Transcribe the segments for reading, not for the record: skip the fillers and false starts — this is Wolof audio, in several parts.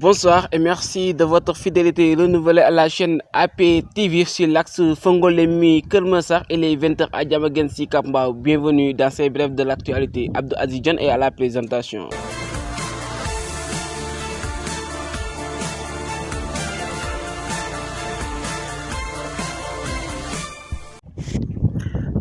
Bonsoir et merci de votre fidélité renouvelée à la chaîne AP TV sur l'axe Fongolemi Kermassar et les 20h à Diamaguène Kamba. Bienvenue dans ces brèves de l'actualité. Abdou Azidjan est à la présentation.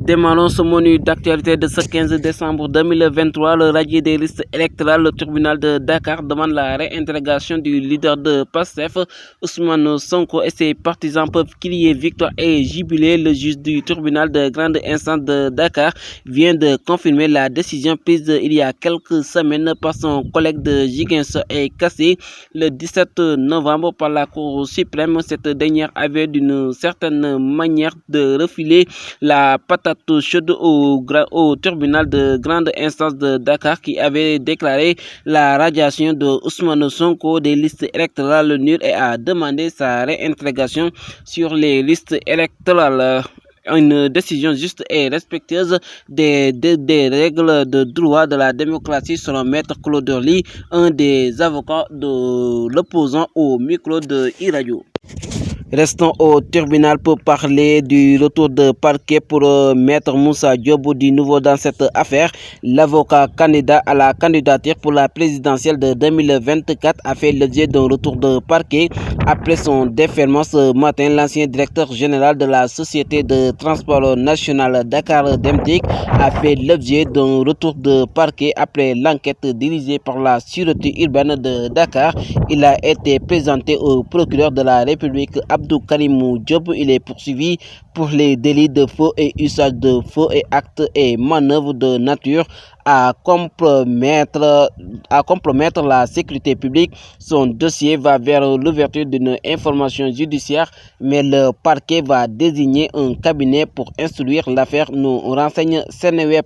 Démarrons ce menu d'actualité de ce 15 décembre 2023. Le radier des listes électorales, le tribunal de Dakar demande la réintégration du leader de PASTEF, Ousmane Sonko, et ses partisans peuvent crier victoire et jubiler. Le juge du tribunal de grande instance de Dakar vient de confirmer la décision prise il y a quelques semaines par son collègue de Ziguinchor et Kassé le 17 novembre par la Cour suprême. Cette dernière avait d'une certaine manière de refiler la patate chaude au tribunal de grande instance de Dakar qui avait déclaré la radiation de Ousmane Sonko des listes électorales nulles et a demandé sa réintégration sur les listes électorales. Une décision juste et respectueuse des règles de droit de la démocratie selon Maître Claude Ly, un des avocats de l'opposant au micro de Iradio. Restons au tribunal pour parler du retour de parquet pour Maître Moussa Diop. Du nouveau dans cette affaire, l'avocat candidat à la candidature pour la présidentielle de 2024 a fait l'objet d'un retour de parquet. Après son déferment ce matin, l'ancien directeur général de la Société de transport national Dakar Demdik a fait l'objet d'un retour de parquet après l'enquête dirigée par la sûreté urbaine de Dakar. Il a été présenté au procureur de la République Abdou Karimou Diop. Il est poursuivi pour les délits de faux et usage de faux et actes et manœuvres de nature à compromettre la sécurité publique. Son dossier va vers l'ouverture d'une information judiciaire, mais le parquet va désigner un cabinet pour instruire l'affaire, nous renseigne Seneweb.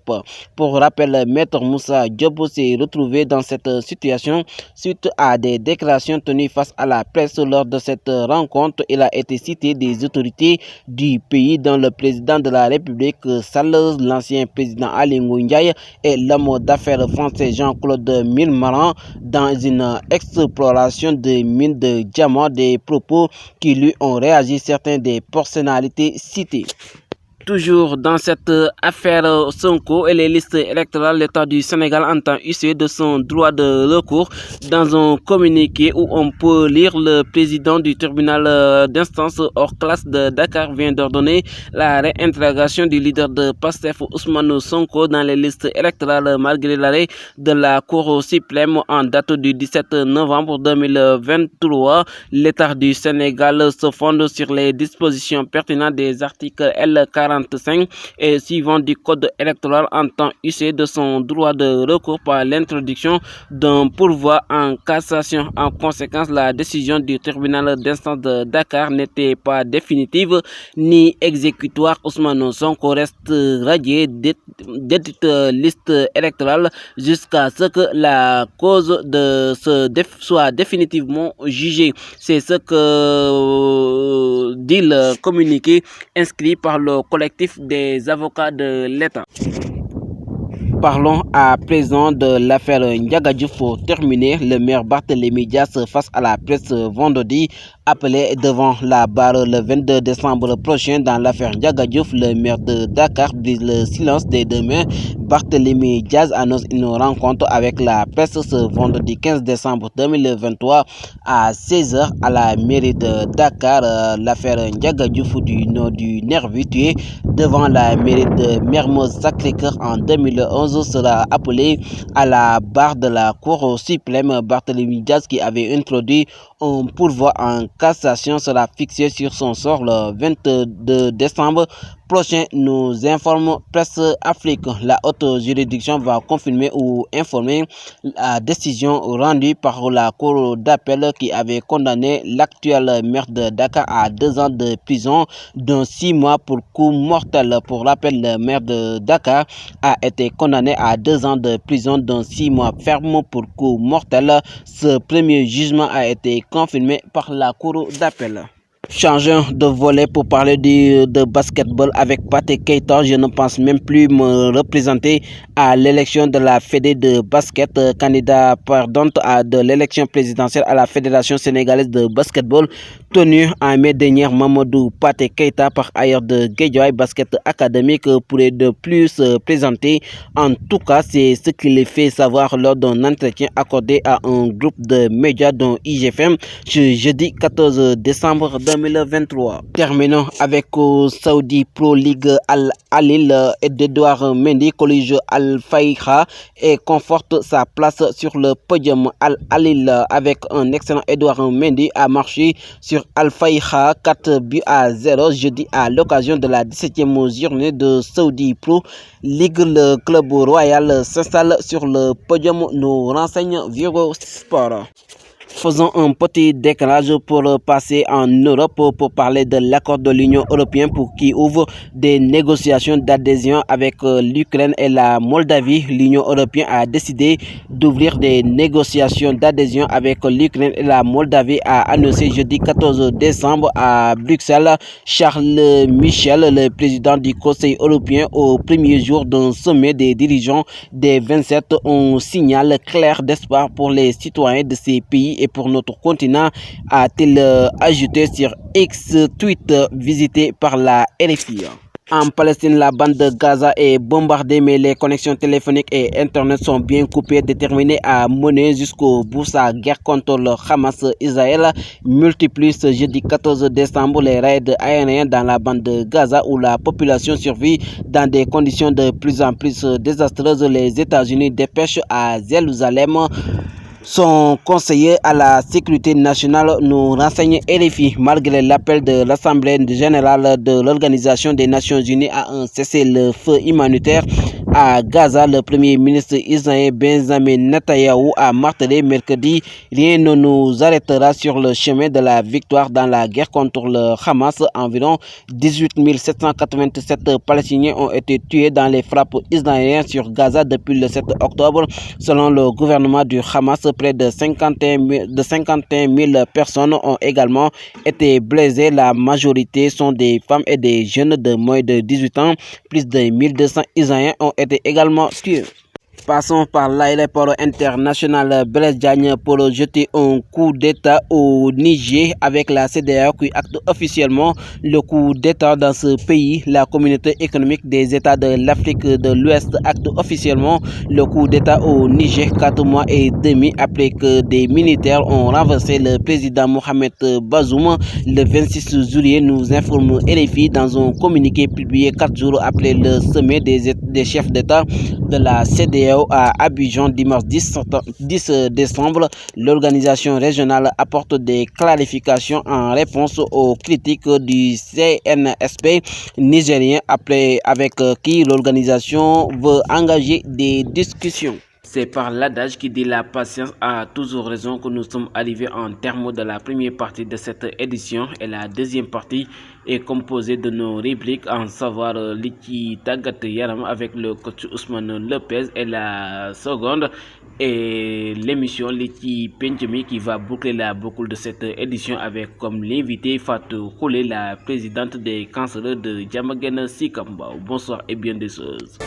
Pour rappel, Maître Moussa Diop s'est retrouvé dans cette situation suite à des déclarations tenues face à la presse. Lors de cette rencontre, il a été cité des autorités du pays, dont le président de la République, l'ancien président Ali Ndiaye et l'homme d'affaires français Jean-Claude Milmaran dans une exploration de mines de diamants, des propos qui lui ont réagi certains des personnalités citées. Toujours dans cette affaire Sonko et les listes électorales, l'État du Sénégal entend user de son droit de recours. Dans un communiqué où on peut lire, le président du tribunal d'instance hors classe de Dakar vient d'ordonner la réintégration du leader de PASTEF Ousmane Sonko dans les listes électorales malgré l'arrêt de la Cour suprême en date du 17 novembre 2023. L'État du Sénégal se fonde sur les dispositions pertinentes des articles L40 et suivant du code électoral entend user de son droit de recours par l'introduction d'un pourvoi en cassation. En conséquence, la décision du tribunal d'instance de Dakar n'était pas définitive ni exécutoire. Ousmane Sonko reste radié d'édite liste électorale jusqu'à ce que la cause soit définitivement jugée. C'est ce que dit le communiqué inscrit par le collectif des avocats de l'État. Parlons à présent de l'affaire Ndiaga Diouf pour terminer. Le maire Barthélémy Dias face à la presse vendredi, appelé devant la barre le 22 décembre prochain dans l'affaire Ndiaga Diouf. Le maire de Dakar brise le silence des deux mains. Barthélémy Dias annonce une rencontre avec la presse ce vendredi 15 décembre 2023 à 16h à la mairie de Dakar. L'affaire Ndiaga Diouf du nom du nervi tué devant la mairie de Mermoz Sacré-Cœur en 2011 sera appelé à la barre de la Cour suprême. Barthélémy Dias, qui avait introduit un pourvoi en cassation, sera fixé sur son sort le 22 décembre prochain, nous informe Presse Afrique. La haute juridiction va confirmer ou informer la décision rendue par la Cour d'appel qui avait condamné l'actuel maire de Dakar à 2 ans de prison, dont 6 mois pour coup mortel. Pour rappel, le maire de Dakar a été condamné à 2 ans de prison, dont 6 mois ferme pour coup mortel. Ce premier jugement a été confirmé par la Cour d'appel. Changeons de volet pour parler de basketball avec Pathé Keita. Je ne pense même plus me représenter à l'élection de la Fédé de basket, candidat perdante de l'élection présidentielle à la Fédération sénégalaise de basketball tenue en mai dernier. Mamadou Pathé Keita, par ailleurs de Guédiawaye Basket Académique, pourrait de plus se présenter. En tout cas, c'est ce qu'il fait savoir lors d'un entretien accordé à un groupe de médias dont IGFM ce jeudi 14 décembre 2023. Terminons avec Saudi Pro League Al-Alil et d'Edouard Mendy, collège Al-Faïha, et conforte sa place sur le podium. Al-Alil, avec un excellent Edouard Mendy, a marché sur Al-Faïha 4-0 jeudi à l'occasion de la 17e journée de Saudi Pro League. Le club royal s'installe sur le podium, nous renseigne Vigo Sport. Faisons un petit décalage pour passer en Europe pour parler de l'accord de l'Union européenne pour qui ouvre des négociations d'adhésion avec l'Ukraine et la Moldavie. L'Union européenne a décidé d'ouvrir des négociations d'adhésion avec l'Ukraine et la Moldavie, a annoncé jeudi 14 décembre à Bruxelles Charles Michel, le président du Conseil européen, au premier jour d'un sommet des dirigeants des 27. Un signal clair d'espoir pour les citoyens de ces pays et pour notre continent, a-t-il ajouté sur X, tweet visité par la RFI. En Palestine, la bande de Gaza est bombardée, mais les connexions téléphoniques et Internet sont bien coupées, déterminées à mener jusqu'au bout sa guerre contre le Hamas. Israël multiplie ce jeudi 14 décembre les raids aériens dans la bande de Gaza, où la population survit dans des conditions de plus en plus désastreuses. Les États-Unis dépêchent à Jérusalem son conseiller à la sécurité nationale, nous renseigne RFI. Malgré l'appel de l'Assemblée générale de l'Organisation des Nations Unies à un cessez-le-feu humanitaire à Gaza, le premier ministre israélien Benjamin Netanyahou a martelé mercredi: rien ne nous arrêtera sur le chemin de la victoire dans la guerre contre le Hamas. Environ 18 787 Palestiniens ont été tués dans les frappes israéliennes sur Gaza depuis le 7 octobre. Selon le gouvernement du Hamas, près de 51 000 personnes ont également été blessées. La majorité sont des femmes et des jeunes de moins de 18 ans. Plus de 1200 Israéliens ont été également tués. Passons par l'aéroport international Blaise Diagne pour jeter un coup d'État au Niger, avec la CEDEAO qui acte officiellement le coup d'État dans ce pays. La communauté économique des États de l'Afrique de l'Ouest acte officiellement le coup d'État au Niger 4 mois et demi après que des militaires ont renversé le président Mohamed Bazoum le 26 juillet, nous informe RFI dans un communiqué publié 4 jours après le sommet des chefs d'État de la CEDEAO à Abidjan dimanche 10 décembre. L'organisation régionale apporte des clarifications en réponse aux critiques du CNSP nigérien, avec qui l'organisation veut engager des discussions. C'est par l'adage qui dit la patience a toujours raison que nous sommes arrivés en terme de la première partie de cette édition, et la deuxième partie est composée de nos rubriques, en savoir Liki Tagat Yaram avec le coach Ousmane Lopez, et la seconde est l'émission Liki Penchemi qui va boucler la boucle de cette édition avec comme l'invité Fatou Koulé, la présidente des cancéreux de Diamaguène Sikamba. Bonsoir et bien des choses.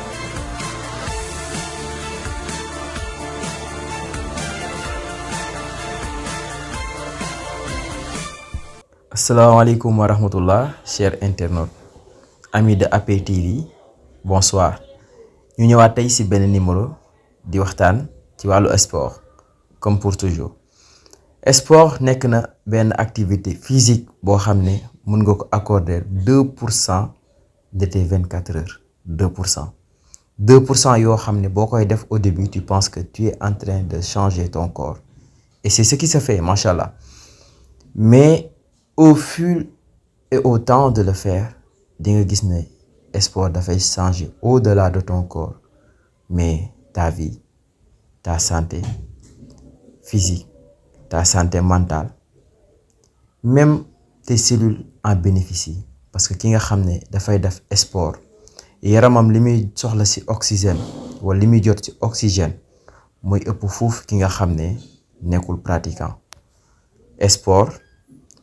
Assalamu alaikum wa rahmatullah, chers internautes, amis de AP TV, bonsoir. Ñu ñëwaat tay ci benn numéro di waxtaan ci wàllu sport, comme pour toujours. Sport nekk na benn activité physique boo xam ne mën nga ko accorder 2% de tes 24 heures. 2%. 2% yoo xam ne boo koy def au début, tu penses que tu es en train de changer ton corps. Et c'est ce qui se fait, machallah. Mais au fur et au temps de le faire, di nga gis ne sport dafay changer au-delà de ton corps, mais ta vie, ta santé physique, ta santé mentale, même tes cellules en bénéficient, parce que ki nga xam ne dafay def sport yaramam li muy soxla ci oxygène wala li muy jot ci oxygène mooy ëpp fuuf ki nga xam ne nekkul pratiquant. Sport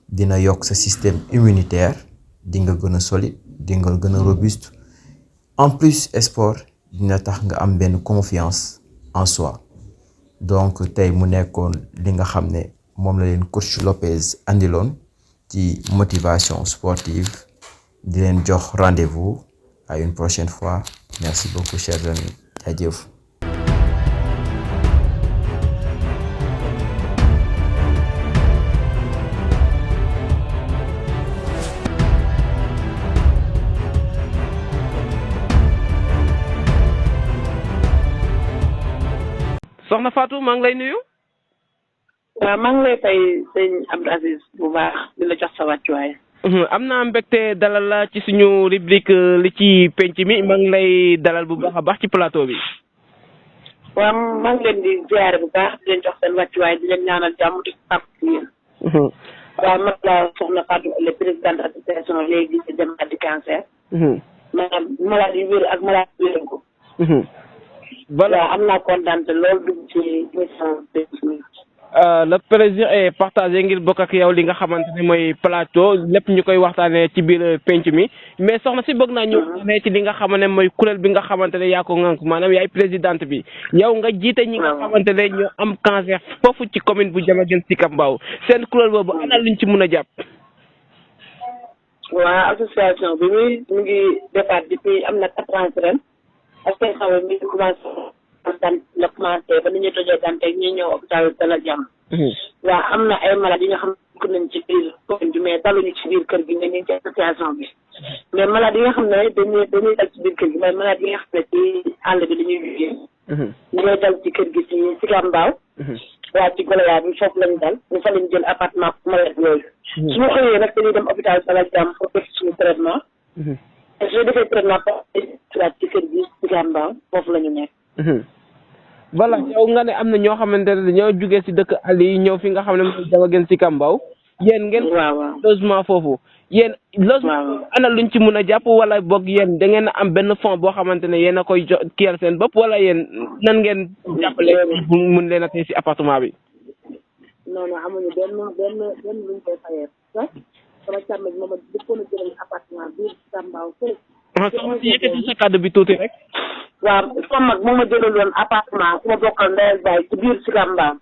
dina yokk sa système immunitaire di nga gën a solide di nga gën a robuste en plus sport dina tax nga am benn confiance en soi donc tey mu nekkoon li nga xam ne moom la leen coach Lopez andiloon ci motivation sportive di leen jox rendez-vous à une prochaine fois merci beaucoup chers amis jaajëf. soxna Fatou maa ngi lay nuyu. waaw maa ngi lay fay sëñ Abdou Aziz bu baax di la jox sa wàccuwaay. am naa mbégte dalal la ci suñu rubrique li ci penc mi maa ngi lay dalal bu baax a baax ci plateau bi. waaw maa ngi leen di ziare bu baax di leen jox seen wàccuwaay di leen ñaanal jàmm di ko ci yéen. waaw man la soxna Fatou le présidente association léegi di dem di cancer. maanaam maladie yu wér ak maladie yu wér ko. voilà am naa kontaan loolu dugg ci émission bi. le plaisir est partagé ngir bokk ak yow li nga xamante ne mooy plateau lépp ñu koy waxtaanee ci biir penc mi mais soxna si bëgg naa ñu waxtaanee ci li nga xam ne mooy kuréel bi nga xamante ne yaa ko ŋànk maanaam yaay présidente bi yow nga jiite ñi nga xamante ne ñoo am cancer foofu ci commune bu Diamaguène Sicap Mbao seen kuréel boobu ana luñ ci mën a jàpp. waa association bi mu ngi defaat depuis am na 4 ans ren parce que xam nga mi ngi commencé la commencé ba ni ñuy tojee dante ñi ñëw hôpital Dalal Jàmm. waaw am na ay malades yi nga xam ne dugg nañ ci biir commune bi mais daluñu ci biir kër gi ne ñu ngi ci association bi mais malades yi nga xam ne dañuy dal ci biir kër gi mais malades yi nga xam ne ci àll bi dañuy jugee. ñu ngay dal ci kër gi ci Sicap Mbao. waa ci Goloya bi foofu lañu dal ñu fa lañu jël appartement pour malade yooyu. su ma xëyee nag dañuy dem hôpital Dalal Jàmm pour def suñu traitement. te su defee traitement ci kër gi Sicap Mbao foofu la ñu nekk. voilà yow nga ne am na ñoo xamante ne dañoo jugee si dëkk àll yi ñëw fi nga xam ne mooy Diamaguène Sicap Mbao yéen ngeen logement foofu yéen logement ana luñ ci mun a jàpp wala boog yéen da ngeen a am benn fond boo xamante ne yéen a koy kiyal seen bopp wala yéen nan ngeen jàppale mun leen a tey si appartement bi. non amuñu benn luñ koy fayee sama càmm ji moom dëkkoon a jëlal appartement biir Sicap Mbao soxna si yëkkati sa kàddu bi tuuti rek. waaw sama mag moo ma jëlaloon appartement su ma bokkal ndey ak baay ci biir Sicap Mbao.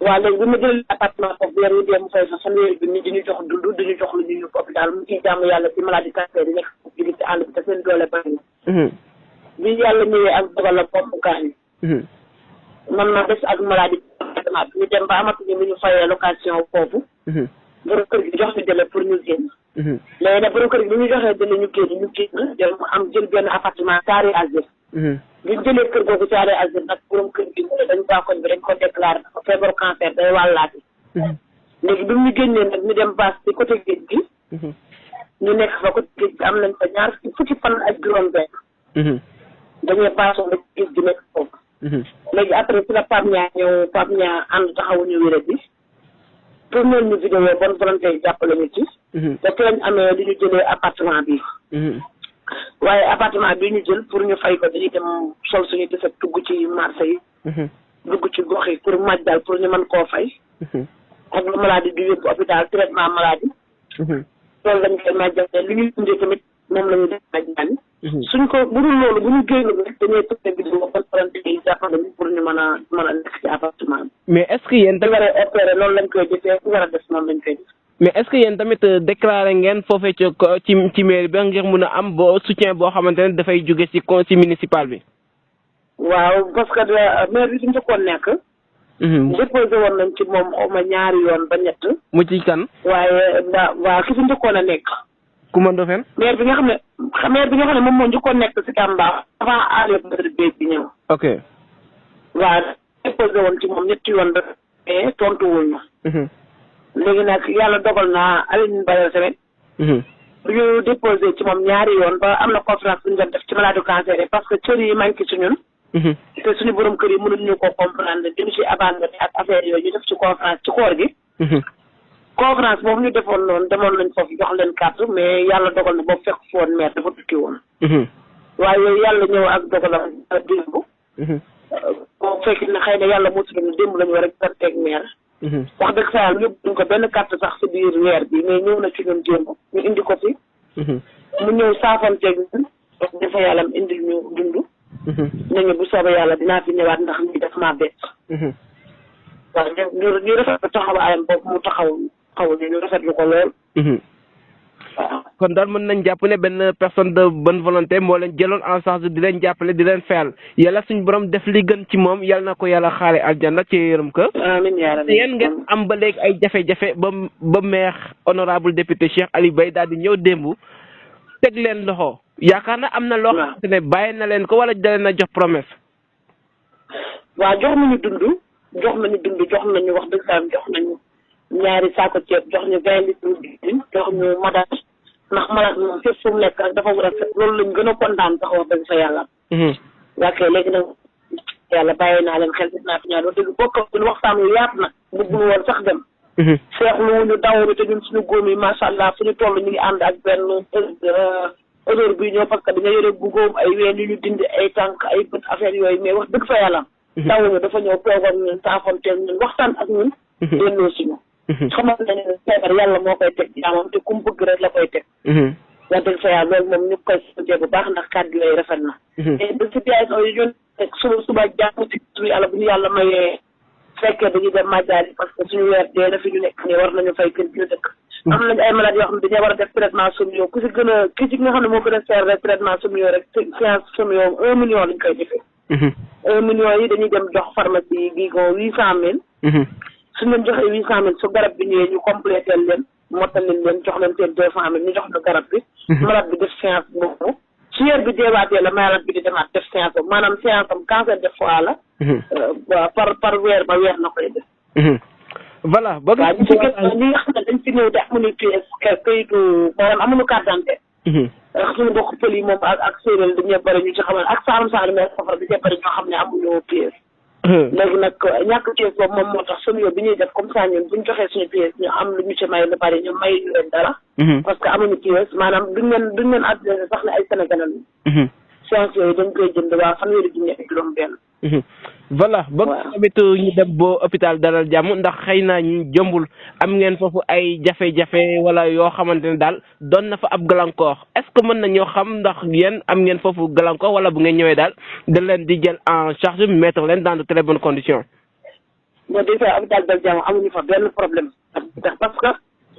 waaw léegi bi ma jëlee appartement foofu weer wi dee mu fay sax fanweeri bi di ñu jox dund di ñu jox lu ñu yóbbu hôpital mu ciy jàmm yàlla ci maladie cancer yi nekk jóge ci àll bi te seen doole bari na. bi yàlla ñëwee ak dogal la bopp gaañ. man ma des ak maladie bi ñu dem ba amatuñu lu ñu fayee location foofu. borom kër gi jox ñu délai pour ñu génn. léegi nag borom kër gi bi ñu joxee délai ñu génn jël mu am jël benn appartement carré azur. bi ñu jëlee kër googu carré azur nag borom kër gi dañu baaxoon bi dañ ko déclaré feebaru cancer day wàllaati. léegi bi mu ñu génnee nag ñu dem base ci côté géej gi. ñu nekk fa côté géej gi am nañ fa ñaar fukki fan ak juróom-benn. dañuy baaxoon rek géej gi nekk foofu. léegi après si la Pape Niang ñëw Pape Niang ànd taxawuñu wéré bi. pour ñoom ñu vidéo bonne volonté yi jàppale ñu ci. te ci lañ amee li ñu jëlee appartement bi. waaye appartement bi ñu jël pour ñu fay ko dañuy dem sol suñu tiset dugg ci marché yi. dugg ci gox yi pour maj daal pour ñu mën koo fay. ak lu maladie du yóbbu hôpital traitement maladie. loolu lañ koy majjal li ñuy dundee tamit moom la ñu def majjal. suñ ko bu dul loolu bu ñu génn rek dañuy tourné vidéo bonne volonté yi jàppale ñu pour ñu mën a nekk ci appartement bi. mais est-ce que yéen tamit war a opéré loolu lañ koy defee ku war a def noonu lañ koy def. mais est-ce que yéen tamit déclaré ngeen foofee ci mairie bi ngir mun a am boo soutien boo xamante ne dafay jóge ci conseil municipal bi. waaw parce que maire bi fi njëkkoon nekk. déposé woon nañ ci moom xaw ma ñaari yoon ba ñett. mu ci kan. waaye waaw ki fi njëkkoon a nekk. Coumba Ndoffène. maire bi nga xam ne moom moo njëkkoon nekk ci Tamba avant Aliou Badara bi ñëw. ok. waaw déposé woon ci moom ñetti yoon ba mais tontuwul na. léegi nag yàlla dogal na Alioune Badara tamit. bu ñu déposé ci moom ñaari yoon ba am na conférence bu ñu doon def ci maladie cancer yi parce que cër yi manqué ci ñun. te suñu borom kër yi mënuñu ko comprendre dañu ci abandonné ak affaire yooyu ñu def ci conférence ci koor gi. conférence boobu ñu defoon noonu demoon nañ foofu jox leen carte mais yàlla dogal na boobu fekk fi woon maire dafa tukki woon. waaye yàlla ñëw ak dogalam démb. boo fekk ne xëy na yàlla mosul ñu démb la ñu war a teg maire. wax dëgg fa yàlla yóbbu duñ ko benn carte sax si biir weer bi mais ñëw na ci ñun démb ñu indi ko fi. mu ñëw saafanteeg ñun wax dëgg fa yàlla indil ñu dund. nañu bu soobee yàlla dinaa fi ñëwaat ndax lii daf maa bett. waaw ñu rafetlu taxawaayam boobu mu taxaw ñu rafetlu ko lool. waaw kon daal mën nañ jàpp ne benn personne de bonne volonté moo leen jëloon en charge di leen jàppale di leen fayal yàlla suñu borom def li gën ci moom yàlla na ko yàlla xaare aljanna ci yërëm ko. amiin yaa rabbi. te yéen ngeen am ba léegi ay jafe-jafe ba maire honorable député Cheikh Aliou Beye daal di ñëw démb teg leen loxo yaakaar na am na loo xamante ne bàyyi na leen ko wala da leen a jox promesse. waaw jox nañu dund jox nañu wax dëgg saa jox nañu ñaari saako ceeb jox ñu 20 litres diwlin jox ñu modage ndax malade moom fépp fu mu nekk rek dafa war a fet loolu lañ gën a kontaan sax wax dëgg fa yàlla. waa kay léegi nag yàlla bàyyi naa leen xel gis naa fi ñaar wax dëgg bokk ñu waxtaan wu yaatu nag bëgguñu woon sax dem. seexlu wuñu dawru te ñun suñu góom yi macha allah fu ñu toll ñu ngi ànd ak benn odeur bi ñëw parce que dañoo yore bu góom ay ween yu ñu dindi ay tànk ay bët affaire yooyu mais wax dëgg fa yàlla. dawuñu dafa ñëw toog ak ñun saafonteeg ñun waxtaan ak ñun. delloo si ñu. xamal nañu ne feebar yàlla moo koy teg jaamam te ku mu bëgg rek la koy teg. wax dëgg fa yàlla loolu moom ñu koy santee bu baax ndax kàddu yooyu rafet na. te de situation yi ñu nekk suba jàmm ci tur yàlla bu ñu yàlla mayee fekkee dañuy dem màjjaali parce que suñu weer dee na fi ñu nekk nii war nañu fay kër gi ñu dëkk. am nañu ay malades yoo xam ne dañoo war a def traitement somio ku si gën a ki ci nga xam ne moo gën a seer rek traitement somio rek séance somio 1 million lañ koy defee. 1 million yi dañuy dem jox pharmacie yi ko 800000. suñ leen joxee 800000 su garab bi ñëwee ñu complété leen mottal leen jox leen seen 200000 ñu jox ñu garab bi. malade bi def séance boobu. su weer bi deewaatee la malade bi di demaat def séance boobu maanaam séance am cancer de foie la. par weer ba weer na koy def. voilà ba waaw ñu fekkee ñi nga xam ne dañ fi ñëw te amuñu pièce kayitu maanaam amuñu carte d'identité. suñu mbokk pël yi moom ak séeréer dañoo bëri ñu ci xamal ak saalum mais safara dañoo bëri ñoo xam ne amuñu pièce. léegi nag ñàkk pièce boobu moom moo tax suñu bi ñuy def comme ça ñun buñ joxee suñu pièce ñu am lu ñu ci may lu bari ñu may ñu leen dara. parce que amuñu pièce maanaam duñ leen adressé sax ne ay Sénégalais lañ. séance yooyu dañ koy jënd waa fanweeri junni ak juróom-benn. voilà ba tamit ñu dem ba hôpital Dalal Jàmm ndax xëy na ñu jëmbul am ngeen foofu ay jafe-jafe wala yoo xamante ne daal doon na fa ab gàllankoor est-ce que mën na ñoo xam ndax yéen am ngeen foofu gàllankoor wala bu ngeen ñëwee daal dañ leen di jël en charge mettre leen dans de très bonnes conditions. bon déjà hôpital Dalal Jàmm amuñu fa benn problème parce que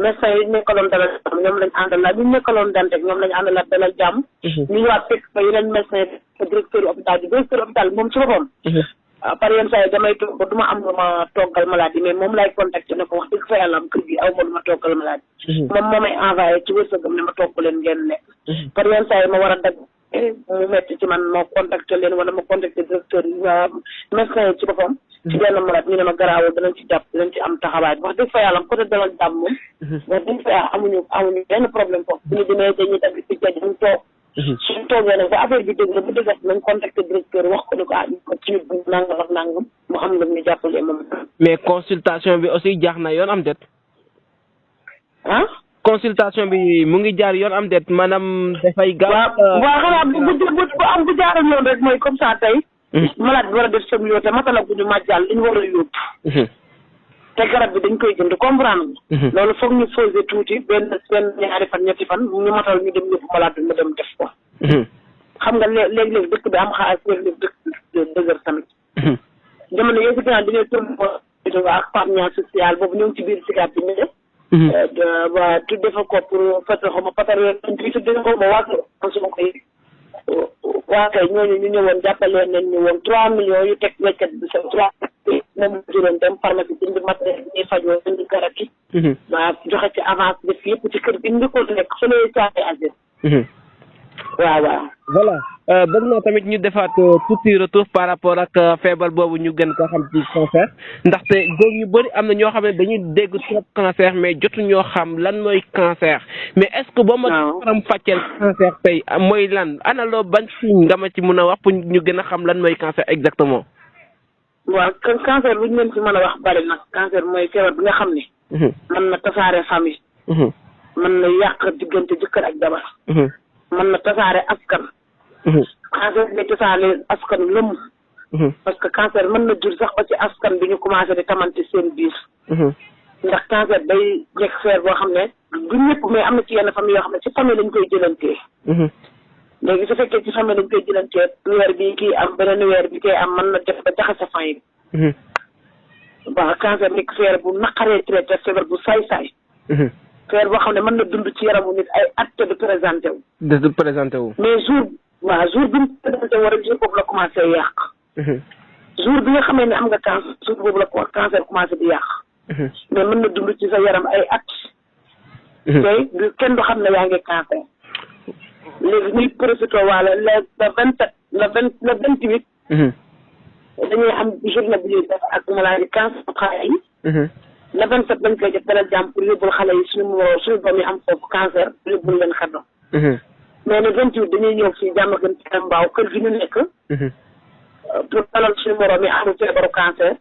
médecin yi nekkaloon Dalal Jàmm ñoom lañ àndalaat ñu nekkaloon Dantec ñoom lañ àndalaat Dalal Jàmm. ñu ñëwaat fekk fa yeneen médecin directeur hôpital bi moom ci boppam. par yenn saa yi damay toog ba du ma am lu ma toggal malade yi mais moom lay contacté ne ko wax dëgg fa yàlla am kër gi aw ma lu ma toggal malade yi. moom moo may envoyé ci wërsëgam ne ma togg leen ngeen lekk. par yenn saa yi ma war a dagg mu metti ci man ma contacté leen wala ma contacté directeur yi médecin yi ci boppam. ci benn malade ñu ne ma garaawul danañ ci jàpp danañ ci am taxawaay wax dëgg fa yàlla côté Dalal Jàmm moom. wax dëgg fa yàlla amuñu benn problème foofu. bu ñu demee dañuy dagg ci kër gi toog. suñu toogee nag ba affaire bi dëgg la bu dëggat nañ contacté directeur wax ko ne ko ci nangam ak nangam mu am lu ñu jàppalee moom. mais consultation bi aussi jaax na yoon am det. consultation bi mu ngi jaar yoon am det maanaam dafay gaaw. waaw xanaa bu jaaral yoon rek mooy comme ça tey. malade bi war a def sëm yoo te matalaguñu màjjal li ñu war a yóbbu. te garab bi dañ koy jënd comprendre nga. loolu foog ñu posé tuuti benn ñaari fan ñetti fan ñu matal ñu dem yóbbu malade bi mu dem def ko. xam nga léeg-léeg dëkk bi am xaalis léeg-léeg dëkk dëgër tamit. jamono yooyu si gannaaw dañoo tourné ak partenaire social boobu ñoo ngi ci biir SICAP bi ñu def. waa tudde fa ko pour fëte xaw ma patar yooyu bi tudde ko ma waa kay ñooñu ñu ñëwoon jàppale nañ ñu woon 3 millions yu teg weccat bi sa 3 moom juróom dem pharmacie bi indi matériel bi ñuy fajoo indi garab yi. waa joxe ci avance def yëpp ci kër gi indi ko nekk fële caay agir. waaw. voilà bëgg naa tamit ñu defaat tuuti retour par rapport ak feebar boobu ñu gën ko xam ci cancer ndaxte góor ñu bëri am na ñoo xam ne dañuy dégg trop cancer mais jotu ñoo xam lan mooy cancer mais est-ce que boo ma faram fàcceel cancer tey mooy lan ana loo ban signe nga ma ci mën a wax pour ñu gën a xam lan mooy cancer exactement. waaw cancer bu ñu leen ci mën a wax bari nag cancer mooy feebar bi nga xam ne. mën na tasaare famille. mën na yàq diggante jëkkër ak jabar. mën na tasaare askan. cancer bi tasaare askan lëmm parce que cancer mën na jur sax ba ci askan bi ñu commencé di tamante seen biir. ndax cancer day nekk feer boo xam ne du ñëpp mais am na ci yenn famille yoo xam ne ci famille lañ koy jëlantee. léegi su fekkee ci famille lañ koy jëlantee weer bi kii am beneen weer bi koy am mën na def ba jaxase famille bi. waaw cancer nekk feer bu naqaree traité feebar bu saay-saay. feer boo xam ne mën na dund ci yaramu nit ay at te du présenté wu. du présenté wu. mais jour bi mu présenté wu rek jour boobu la commencé yàq. jour bi nga xamee ne am nga cancer jour boobu la cancer commencé di yàq. mais mën na dund ci sa yaram ay at. tey kenn du xam ne yaa ngi cancer. léegi muy profité waale le 27 le 28. dañuy am journée bu ñuy def ak maladie cancer xale yi. le 27 dañ koy def dalal jàmm pour yóbbul xale yi suñu doom yi am foofu cancer yóbbul leen xaddo. mais le 28 dañuy ñëw fii jàmm gën ci mbaaw kër gi ñu nekk. pour dalal suñu morom yi amul feebaru cancer.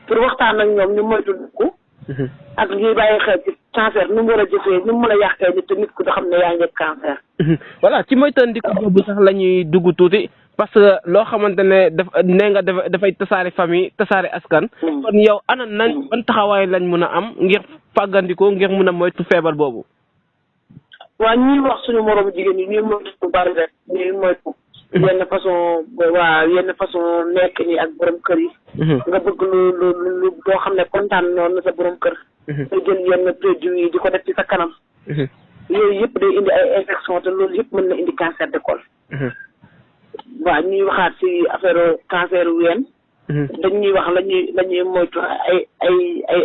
pour waxtaan ak ñoom ñu moytu ko. ak ñuy bàyyi xel ci cancer nu mu war a jëfee nu mu mën a yàqee nit te nit ku da xam ne yaa ngi cancer. voilà ci moytandiku boobu sax la ñuy dugg tuuti parce que loo xamante ne dafay tasaare famille tasaare askan. kon yow ana nañ ban taxawaay lañ mën a am ngir fàggandikoo ngir mën a moytu feebar boobu. waaw ñuy wax suñu moromu jigéen ñi ñuy moytu bu bari rek ñuy moytu. yenn façon nekk ni ak borom kër yi. nga bëgg lu loo xam ne kontaan noonu sa borom kër. nga jël yenn produits yi di ko def ci sa kanam. yooyu yëpp day indi ay infection te loolu yëpp mën na indi cancer de col. waaw ñuy waxaat ci affaire cancer ween. dañuy wax la ñuy moytu ay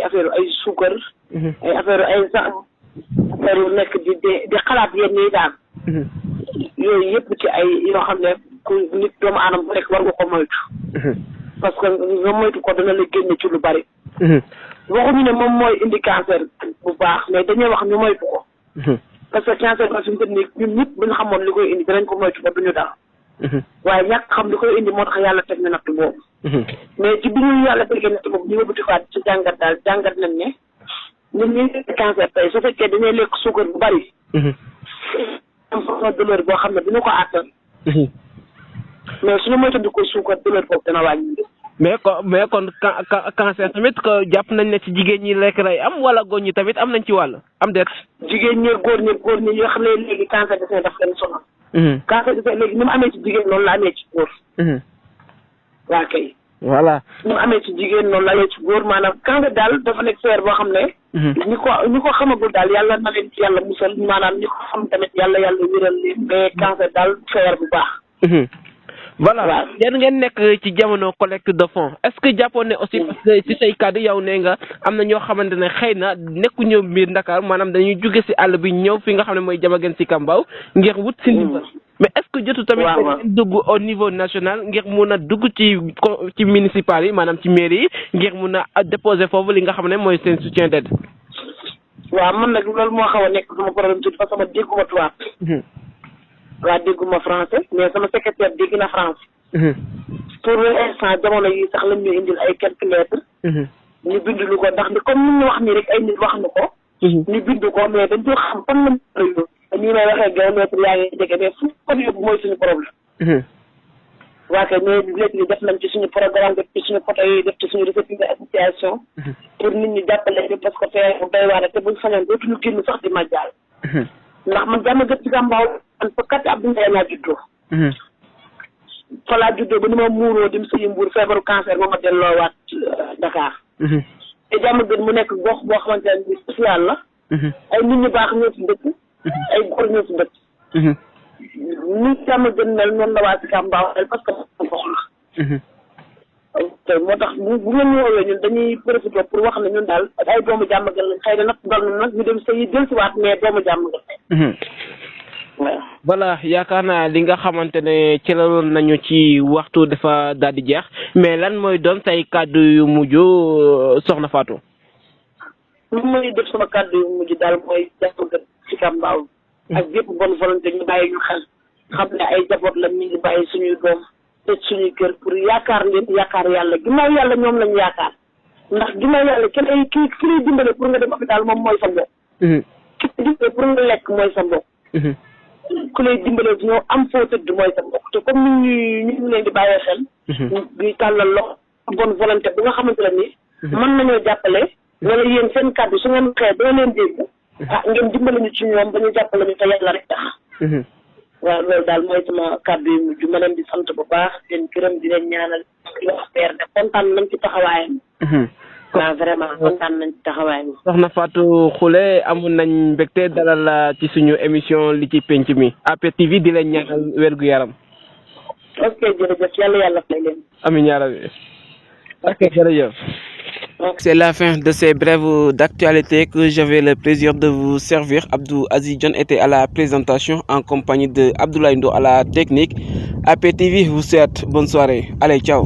affaire ay suukar. ay affaire ay sax affaire yu nekk di xalaat yenn yi daal. yooyu yëpp ci ay yoo xam ne ku nit doomu aadama bu nekk war nga ko moytu. parce que nga moytu ko dana la génne ci lu bari. waxuñu ne moom mooy indi cancer bu baax mais dañuy wax ñu moytu ko. parce que cancer ba suñu tënk ñun ñëpp bu ñu xamoon li koy indi danañ ko moytu ba duñu dara. waaye ñàkk xam li koy indi moo tax yàlla teg na natt boobu. mais ci bi ñu yàlla tegee natt boobu ñu yóbbu ci jàngat daal jàngat nañ ne ñun ñuy cancer tey su fekkee dañuy lekk suukar bu bari. am façon douleur boo xam ne dina ko àttan. mais suñu moytandikoo suukar douleur boobu dana wàññi. mais kon cancer tamit ko jàpp nañ ne ci jigéen ñi lekk lay am wala góor ñi tamit am nañ ci wàll am déet. jigéen ñi góor ñi yoo xam ne léegi cancer dafay daf leen sonal. cancer dafay léegi ni mu amee ci jigéen noonu la amee ci góor. waa kay. voilà ni mu amee ci jigéen noonu la amee ci góor maanaam cancer daal dafa nekk feer boo xam ne. ñi ko xamagul daal yàlla na leen ci yàlla musal maanaam ñi ko xam tamit yàlla wéral leen mais cancer daal feer bu baax. voilà yéen ngeen nekk ci jamono collecte de fonds est-ce que jàppoon ne aussi parce que ci say kàddu yow nee nga am na ñoo xamante ne xëy na nekku ñëw biir Ndakaar maanaam dañuy jóge ci àll bi ñëw fi nga xam ne mooy Diamaguène Sicap Mbao ngir wut ci ndimbal mais est-ce que jotu tamit ngeen dugg au niveau national ngir mun a dugg ci municipal yi maanaam ci mairie yi ngir mun a déposer foofu li nga xam ne mooy seen soutien d'aide. waaw man nag loolu moo xaw a nekk sama problème tuuti parce que sama dégguma tubaab. waa dégguma français mais sama secrétaire dégg na français. pour l'instant jamono yi sax lañ ñu indil ay quelques lettres. ñu bind lu ko ndax comme ni ñu wax nii rek ay nit wax na ko. ñu bind ko mais dañ ko xam fan lañ ko yóbbu. nii may waxee gars lettre yaa ngi jege mais fu ko yóbbu mooy suñu problème. waa kay mais lettre yi def nañ ci suñu programme def ci suñu photo yi def ci suñu récépissé association. pour nit ñi jàppale ñu parce que fee bu doy waar te buñ sañoon dootuñu génn sax di ma jaal. ndax man Diamaguène Sicap Mbao man fa kat Abdou Ndiaye laa juddoo. fa laa juddoo ba ni ma muuroo dim si Mbuur feebaru cancer moo ma delloowaat Dakar. te Diamaguène mu nekk gox boo xamante ne bii social la. ay nit ñu baax ñoo ci dëkk. ay góor ñoo ci dëkk. ni Diamaguène mel noonu la waa Sicap Mbao parce que gox la. te moo tax bu ngeen woowee ñun dañuy profité pour wax ne ñun daal ay doomu Diamaguène lañ xëy na nag doon nag ñu dem sa yi dellusiwaat mais doomu Diamaguène. voilà yaakaar naa li nga xamante ne ci la woon nañu ci waxtu dafa daal di jeex mais lan mooy doon say kàddu yu mujj soxna Fatou. li may def sama kàddu yu mujj daal mooy Diamaguène Sicap Mbao ak bépp bonne volonté ñu bàyyi ñu xel xam ne ay jaboot la ñu ngi bàyyi suñuy doom te suñuy kër pour yaakaar leen yaakaar yàlla ginnaaw yàlla ñoom lañu yaakaar ndax ginnaaw yàlla kenn ki lay dimbale pour nga dem hôpital moom mooy sa mbokk. ki lay dimbale pour nga lekk mooy sa mbokk. ku lay dimbalee ci ñoo am foo tëdd mooy sa mbokk te comme ñu ngi leen di bàyyee xel. di tàllal loxo bonne volonté bu nga xamante ne nii. mën nañoo jàppale. wala yéen seen kàddu su ngeen xëyee doo leen dégg. ngeen dimbale ñu ci ñoom ba ñu jàppale ñu te yàlla rek tax. waaw loolu daal mooy sama kàddu yu mujj ma leen di sant bu baax di leen gërëm di leen ñaanal di wax père de kontaan nañ ci taxawaayam. waaw vraiment kontaan nañ ci taxawaayam. soxna Fatou Khoule amoon nañ mbégte dalal ci suñu émission li ci penc mi APTV di leen ñaanal wérgu yaram. ok jërëjëf yàlla fay leen. amiin yaa rabbi. ok jërëjëf. C'est la fin de ces brèves d'actualité que j'avais le plaisir de vous servir. Abdou Aziz John était à la présentation en compagnie de Abdoulaye Ndo à la technique. APTV vous souhaite bonne soirée. Allez, ciao.